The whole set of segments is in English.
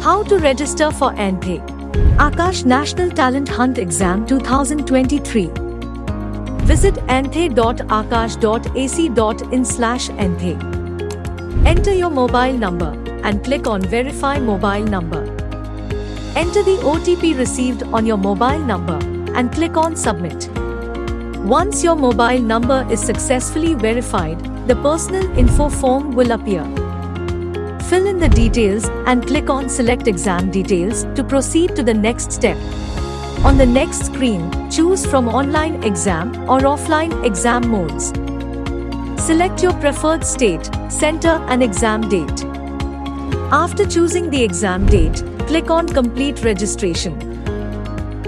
How to register for ANTHE Akash National Talent Hunt Exam 2023. Visit anthe.akash.ac.in/anthe. Enter your mobile number and click on Verify Mobile Number. Enter the OTP received on your mobile number and click on Submit. Once your mobile number is successfully verified, the personal info form will appear. Fill in the details and click on Select Exam Details to proceed to the next step. On the next screen, choose from online exam or offline exam modes. Select your preferred state, center and exam date. After choosing the exam date, click on Complete Registration.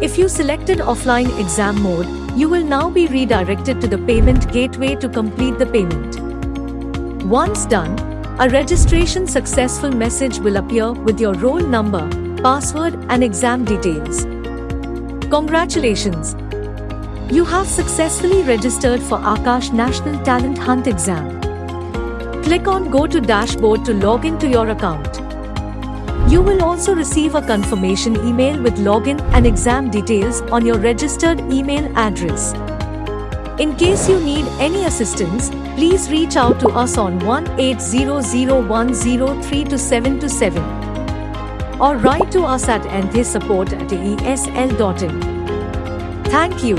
If you selected offline exam mode, you will now be redirected to the payment gateway to complete the payment. Once done, a registration successful message will appear with your roll number, password and exam details. Congratulations! You have successfully registered for Akash National Talent Hunt Exam. Click on Go to Dashboard to log in to your account. You will also receive a confirmation email with login and exam details on your registered email address. In case you need any assistance, please reach out to us on 180010322727 or write to us at anthesupport@esl.in. Thank you.